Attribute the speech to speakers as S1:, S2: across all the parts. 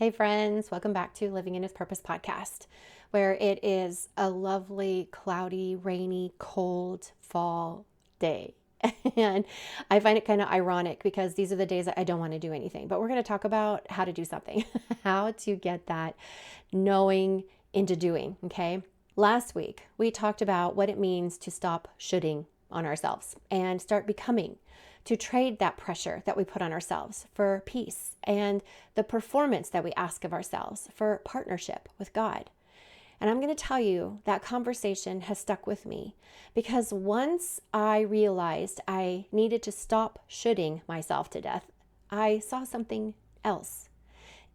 S1: Hey friends, welcome back to Living in His Purpose podcast, where it is a lovely, cloudy, rainy, cold fall day. And I find it kind of ironic because these are the days that I don't want to do anything. But we're going to talk about how to do something, how to get that knowing into doing, okay? Last week, we talked about what it means to stop shoulding on ourselves and start becoming, to trade that pressure that we put on ourselves for peace and the performance that we ask of ourselves for partnership with God. And I'm going to tell you that conversation has stuck with me because once I realized I needed to stop shoulding myself to death, I saw something else.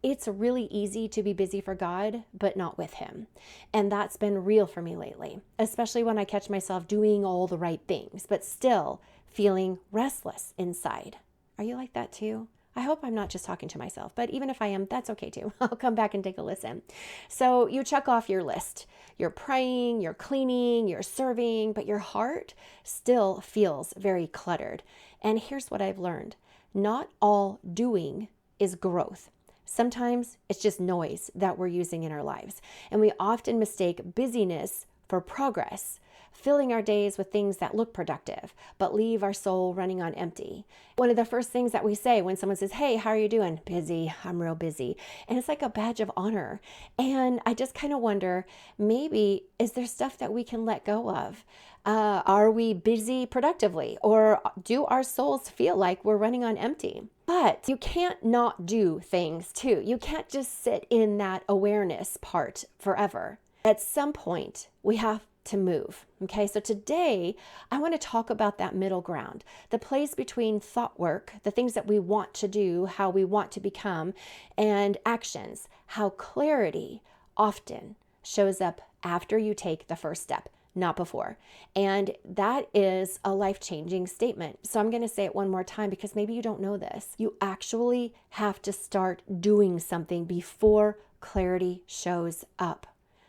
S1: It's really easy to be busy for God, but not with Him. And that's been real for me lately, especially when I catch myself doing all the right things, but still feeling restless inside. Are you like that too? I hope I'm not just talking to myself, but even if I am, that's okay too. I'll come back and take a listen. So you check off your list. You're praying, you're cleaning, you're serving, but your heart still feels very cluttered. And here's what I've learned. Not all doing is growth. Sometimes it's just noise that we're using in our lives. And we often mistake busyness for progress, filling our days with things that look productive, but leave our soul running on empty. One of the first things that we say when someone says, "Hey, how are you doing?" "Busy, I'm real busy." And it's like a badge of honor. And I just kind of wonder, maybe, is there stuff that we can let go of? Are we busy productively? Or do our souls feel like we're running on empty? But you can't not do things too. You can't just sit in that awareness part forever. At some point, we have to move. Okay, so today I want to talk about that middle ground, the place between thought work, the things that we want to do, how we want to become, and actions, how clarity often shows up after you take the first step, not before. And that is a life-changing statement. So I'm going to say it one more time because maybe you don't know this. You actually have to start doing something before clarity shows up.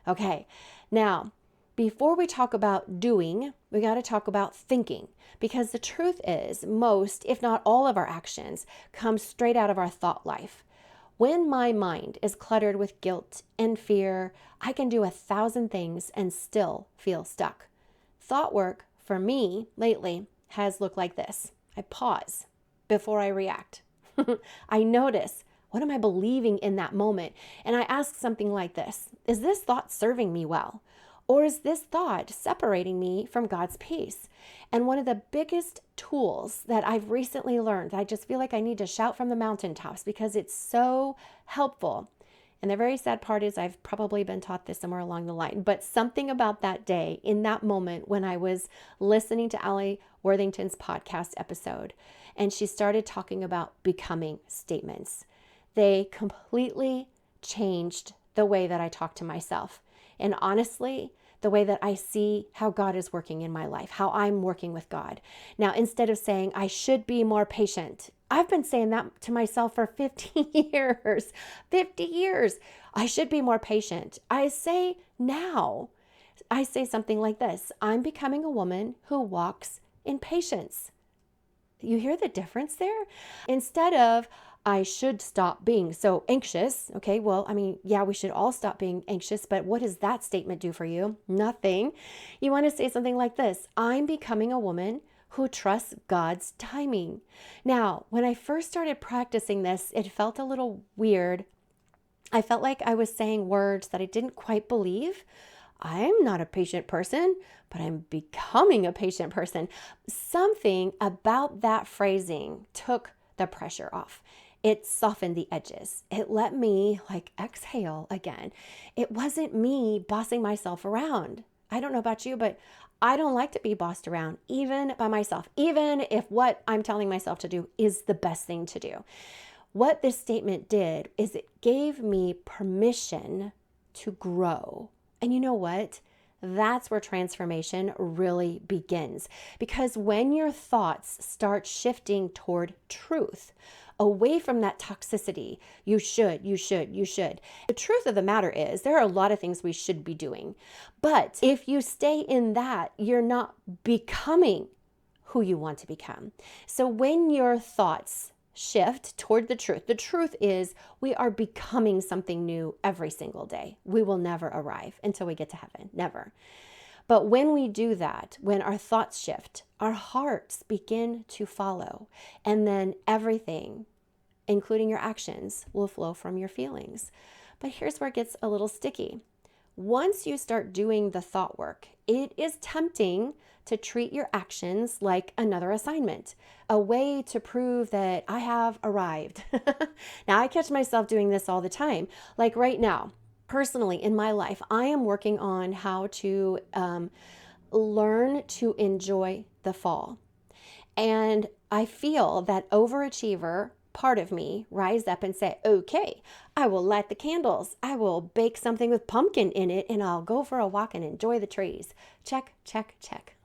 S1: Okay, now, before we talk about doing, we got to talk about thinking, because the truth is most, if not all of our actions come straight out of our thought life. When my mind is cluttered with guilt and fear, I can do 1,000 things and still feel stuck. Thought work for me lately has looked like this. I pause before I react. I notice, what am I believing in that moment? And I ask something like this: is this thought serving me well? Or is this thought separating me from God's peace? And one of the biggest tools that I've recently learned, I just feel like I need to shout from the mountaintops because it's so helpful. And the very sad part is I've probably been taught this somewhere along the line, but something about that day, in that moment when I was listening to Allie Worthington's podcast episode, and she started talking about becoming statements. They completely changed the way that I talk to myself. And honestly, the way that I see how God is working in my life, how I'm working with God. Now, instead of saying, I should be more patient, I've been saying that to myself for 50 years. 50 years. I should be more patient. I say now, I say something like this: I'm becoming a woman who walks in patience. You hear the difference there? Instead of, I should stop being so anxious. Okay, well, I mean, yeah, we should all stop being anxious, but what does that statement do for you? Nothing. You want to say something like this: I'm becoming a woman who trusts God's timing. Now, when I first started practicing this, it felt a little weird. I felt like I was saying words that I didn't quite believe. I'm not a patient person, but I'm becoming a patient person. Something about that phrasing took the pressure off. It softened the edges. It let me exhale again. It wasn't me bossing myself around. I don't know about you, but I don't like to be bossed around, even by myself, even if what I'm telling myself to do is the best thing to do. What this statement did is it gave me permission to grow. And you know what? That's where transformation really begins. Because when your thoughts start shifting toward truth, away from that toxicity, you should. The truth of the matter is there are a lot of things we should be doing. But if you stay in that, you're not becoming who you want to become. So when your thoughts shift toward the truth. The truth is we are becoming something new every single day. We will never arrive until we get to heaven, never. But when we do that, when our thoughts shift, our hearts begin to follow, and then everything, including your actions, will flow from your feelings. But here's where it gets a little sticky. Once you start doing the thought work, it is tempting to treat your actions like another assignment, a way to prove that I have arrived. Now, I catch myself doing this all the time. Like right now, personally in my life, I am working on how to learn to enjoy the fall. And I feel that overachiever part of me rise up and say, okay, I will light the candles. I will bake something with pumpkin in it, and I'll go for a walk and enjoy the trees. Check, check, check.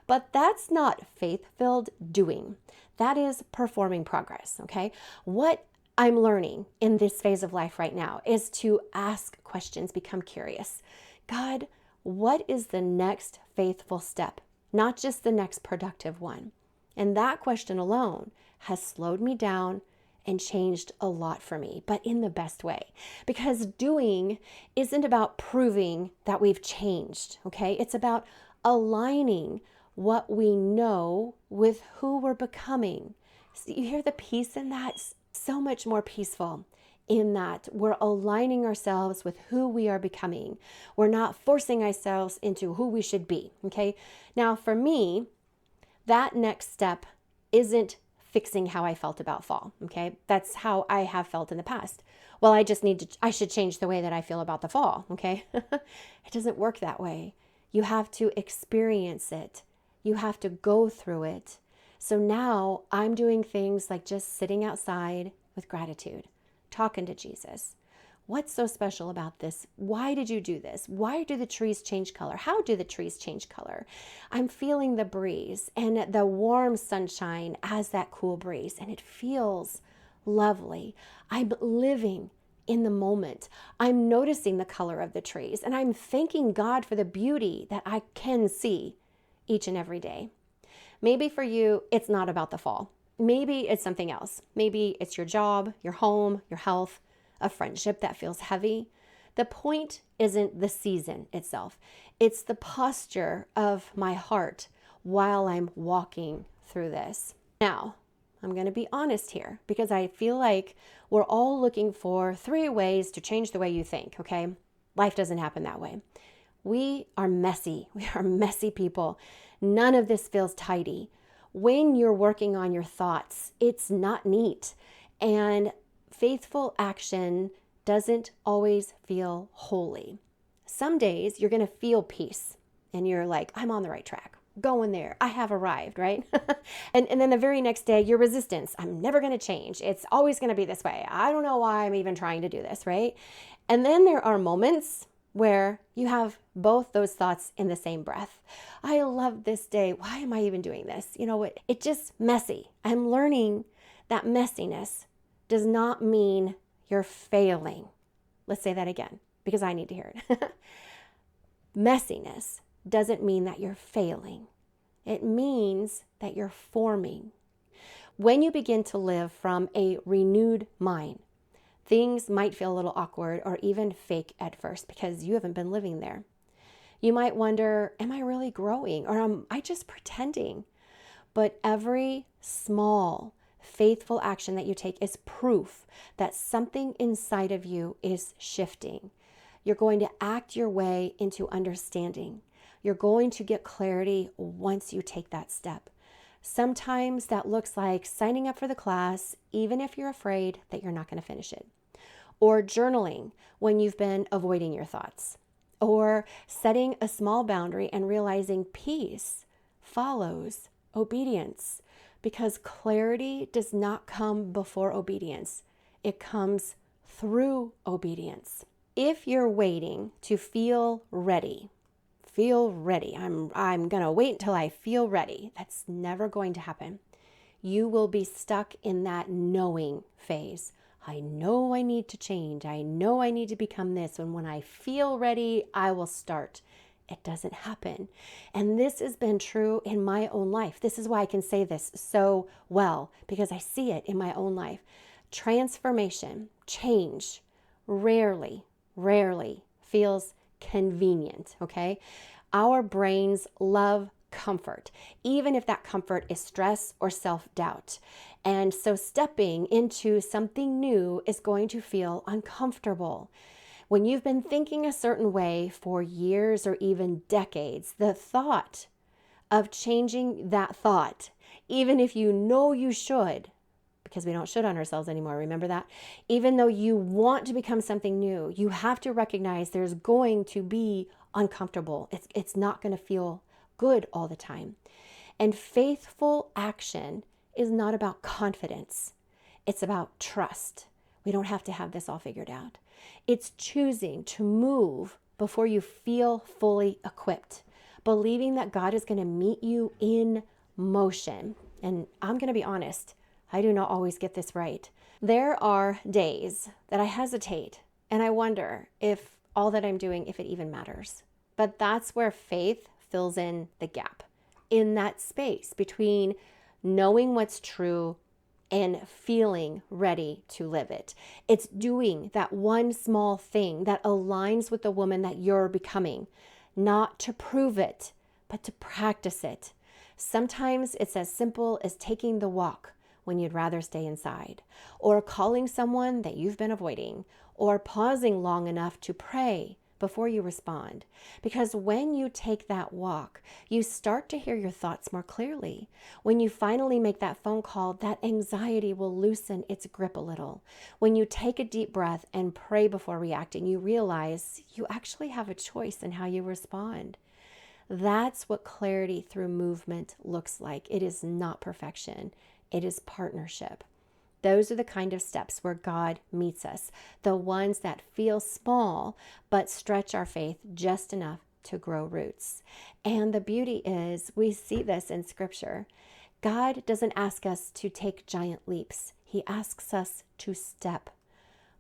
S1: But that's not faith-filled doing. That is performing progress, okay? What I'm learning in this phase of life right now is to ask questions, become curious. God, what is the next faithful step? Not just the next productive one. And that question alone has slowed me down and changed a lot for me, but in the best way. Because doing isn't about proving that we've changed, okay? It's about aligning what we know with who we're becoming. So you hear the peace in that? So much more peaceful in that we're aligning ourselves with who we are becoming. We're not forcing ourselves into who we should be, okay? Now, for me, that next step isn't fixing how I felt about fall, okay? That's how I have felt in the past. Well, I should change the way that I feel about the fall, okay? It doesn't work that way. You have to experience it. You have to go through it. So now I'm doing things like just sitting outside with gratitude, talking to Jesus. What's so special about this? Why did you do this? Why do the trees change color? How do the trees change color? I'm feeling the breeze and the warm sunshine as that cool breeze, and it feels lovely. I'm living in the moment. I'm noticing the color of the trees, and I'm thanking God for the beauty that I can see each and every day. Maybe for you, it's not about the fall. Maybe it's something else. Maybe it's your job, your home, your health, a friendship that feels heavy. The point isn't the season itself. It's the posture of my heart while I'm walking through this. Now, I'm going to be honest here because I feel like we're all looking for 3 ways to change the way you think, okay? Life doesn't happen that way. We are messy. We are messy people. None of this feels tidy. When you're working on your thoughts, it's not neat. And faithful action doesn't always feel holy. Some days you're going to feel peace and you're like, I'm on the right track, going there. I have arrived, right? and then the very next day, your resistance. I'm never going to change. It's always going to be this way. I don't know why I'm even trying to do this, right? And then there are moments where you have both those thoughts in the same breath. I love this day. Why am I even doing this? You know what? It's just messy. I'm learning that messiness does not mean you're failing. Let's say that again, because I need to hear it. Messiness doesn't mean that you're failing. It means that you're forming. When you begin to live from a renewed mind, things might feel a little awkward or even fake at first because you haven't been living there. You might wonder, am I really growing or am I just pretending? But every small faithful action that you take is proof that something inside of you is shifting. You're going to act your way into understanding. You're going to get clarity once you take that step. Sometimes that looks like signing up for the class, even if you're afraid that you're not going to finish it. Or journaling when you've been avoiding your thoughts. Or setting a small boundary and realizing peace follows obedience. Because clarity does not come before obedience. It comes through obedience. If you're waiting to feel ready, I'm going to wait until I feel ready. That's never going to happen. You will be stuck in that knowing phase. I know I need to change. I know I need to become this. And when I feel ready, I will start. it doesn't happen. And this has been true in my own life. This is why I can say this so well, because I see it in my own life. Transformation, change, rarely feels convenient, okay? Our brains love comfort, even if that comfort is stress or self-doubt. And so stepping into something new is going to feel uncomfortable. When you've been thinking a certain way for years or even decades, the thought of changing that thought, even if you know you should, because we don't should on ourselves anymore, remember that? Even though you want to become something new, you have to recognize there's going to be uncomfortable. It's not going to feel good all the time. And faithful action is not about confidence. It's about trust. We don't have to have this all figured out. It's choosing to move before you feel fully equipped, believing that God is going to meet you in motion. And I'm going to be honest, I do not always get this right. There are days that I hesitate and I wonder if all that I'm doing, if it even matters. But that's where faith fills in the gap, in that space between knowing what's true and feeling ready to live it. It's doing that one small thing that aligns with the woman that you're becoming, not to prove it, but to practice it. Sometimes it's as simple as taking the walk when you'd rather stay inside, or calling someone that you've been avoiding, or pausing long enough to pray before you respond. Because when you take that walk, you start to hear your thoughts more clearly. When you finally make that phone call, that anxiety will loosen its grip a little. When you take a deep breath and pray before reacting, you realize you actually have a choice in how you respond. That's what clarity through movement looks like. It is not perfection. It is partnership. Those are the kind of steps where God meets us, the ones that feel small but stretch our faith just enough to grow roots. And the beauty is, we see this in Scripture. God doesn't ask us to take giant leaps. He asks us to step.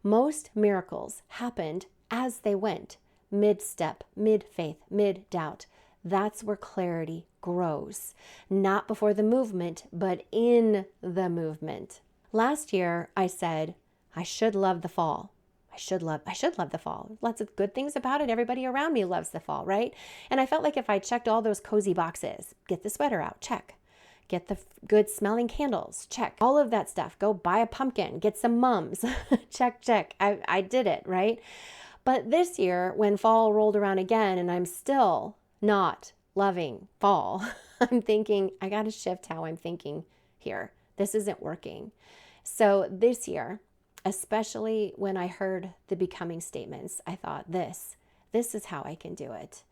S1: Most miracles happened as they went, mid-step, mid-faith, mid-doubt. That's where clarity grows. Not before the movement, but in the movement. Last year, I said, I should love the fall. I should love the fall. Lots of good things about it. Everybody around me loves the fall, right? And I felt like if I checked all those cozy boxes, get the sweater out, check. Get the good smelling candles, check. All of that stuff. Go buy a pumpkin, get some mums, check. I did it, right? But this year, when fall rolled around again and I'm still not loving fall, I'm thinking, I got to shift how I'm thinking here. This isn't working. So this year, especially when I heard the becoming statements, I thought this is how I can do it.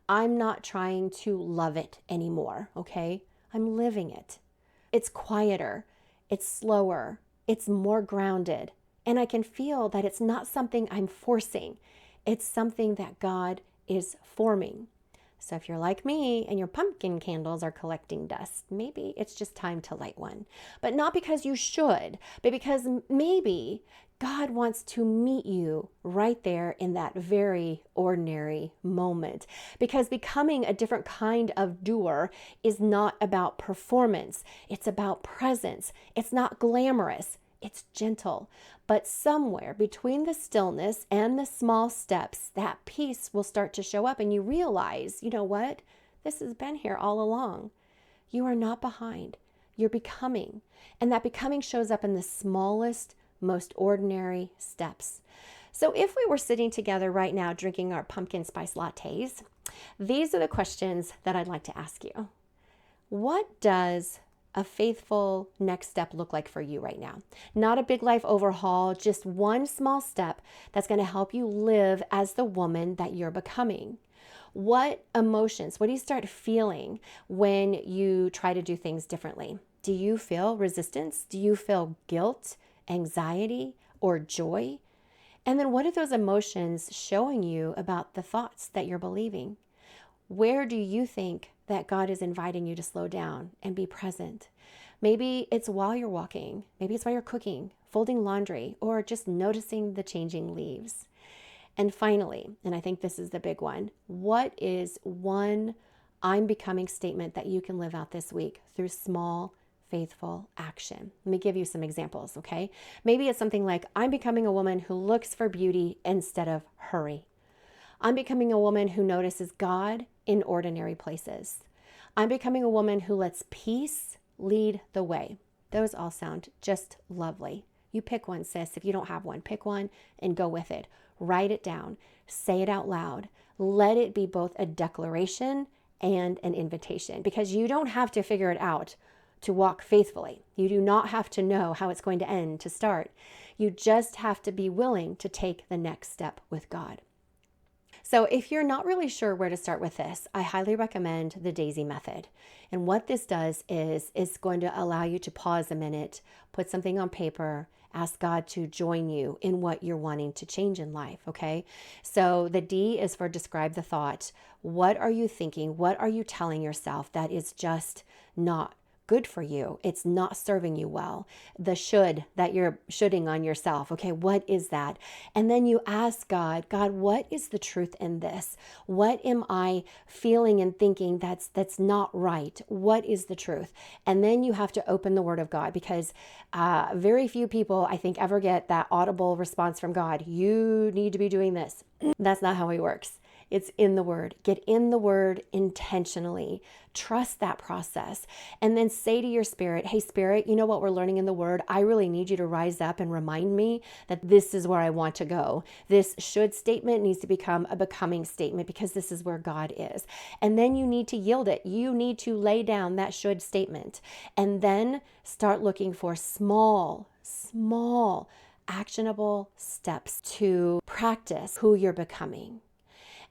S1: I'm not trying to love it anymore, okay? I'm living it. It's quieter, it's slower, it's more grounded, and I can feel that it's not something I'm forcing. It's something that God is forming. So if you're like me and your pumpkin candles are collecting dust, maybe it's just time to light one. But not because you should, but because maybe God wants to meet you right there in that very ordinary moment. Because becoming a different kind of doer is not about performance. It's about presence. It's not glamorous. It's gentle. But somewhere between the stillness and the small steps, that peace will start to show up and you realize, you know what? This has been here all along. You are not behind. You're becoming. And that becoming shows up in the smallest, most ordinary steps. So if we were sitting together right now drinking our pumpkin spice lattes, these are the questions that I'd like to ask you. What does a faithful next step look like for you right now? Not a big life overhaul, just one small step that's going to help you live as the woman that you're becoming. What emotions, what do you start feeling when you try to do things differently? Do you feel resistance? Do you feel guilt, anxiety, or joy? And then what are those emotions showing you about the thoughts that you're believing? Where do you think that God is inviting you to slow down and be present? Maybe it's while you're walking, maybe it's while you're cooking, folding laundry, or just noticing the changing leaves. And finally, and I think this is the big one, what is one I'm becoming statement that you can live out this week through small, faithful action? Let me give you some examples, okay? Maybe it's something like, I'm becoming a woman who looks for beauty instead of hurry. I'm becoming a woman who notices God in ordinary places. I'm becoming a woman who lets peace lead the way. Those all sound just lovely. You pick one, sis. If you don't have one, pick one and go with it. Write it down. Say it out loud. Let it be both a declaration and an invitation, because you don't have to figure it out to walk faithfully. You do not have to know how it's going to end to start. You just have to be willing to take the next step with God. So if you're not really sure where to start with this, I highly recommend the Daisy method. And what this does is it's going to allow you to pause a minute, put something on paper, ask God to join you in what you're wanting to change in life, okay? So the D is for describe the thought. What are you thinking? What are you telling yourself that is just not good for you? It's not serving you well. The should that you're shoulding on yourself. Okay, what is that? And then you ask God, what is the truth in this? What am I feeling and thinking that's not right? What is the truth? And then you have to open the Word of God, because very few people, I think, ever get that audible response from God. You need to be doing this. That's not how He works. It's in the Word. Get in the Word intentionally. Trust that process. And then say to your spirit, hey, Spirit, you know what we're learning in the Word? I really need you to rise up and remind me that this is where I want to go. This should statement needs to become a becoming statement, because this is where God is. And then you need to yield it. You need to lay down that should statement. And then start looking for small, actionable steps to practice who you're becoming.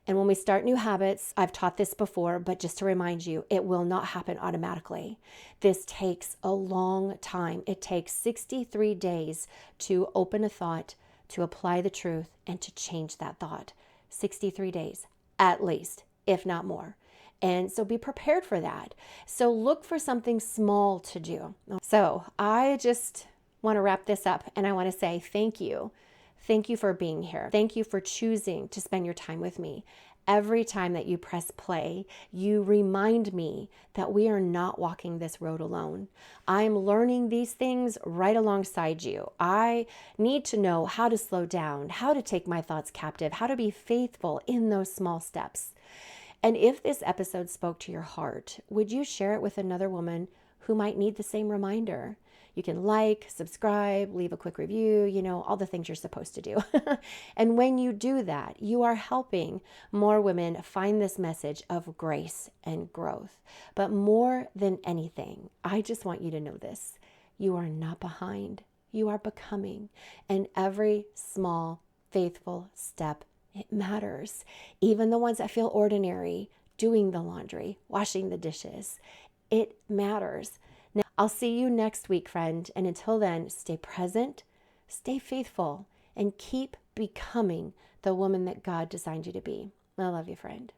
S1: And when we start new habits, I've taught this before, but just to remind you, it will not happen automatically. This takes a long time. It takes 63 days to open a thought, to apply the truth, and to change that thought. 63 days, at least, if not more. And so be prepared for that. So look for something small to do. So I just want to wrap this up, and I want to say thank you. Thank you for being here. Thank you for choosing to spend your time with me. Every time that you press play, you remind me that we are not walking this road alone. I'm learning these things right alongside you. I need to know how to slow down, how to take my thoughts captive, how to be faithful in those small steps. And if this episode spoke to your heart, would you share it with another woman who might need the same reminder? You can like, subscribe, leave a quick review, all the things you're supposed to do. And when you do that, you are helping more women find this message of grace and growth. But more than anything, I just want you to know this. You are not behind. You are becoming. And every small, faithful step, it matters. Even the ones that feel ordinary, doing the laundry, washing the dishes, it matters. Now, I'll see you next week, friend. And until then, stay present, stay faithful, and keep becoming the woman that God designed you to be. I love you, friend.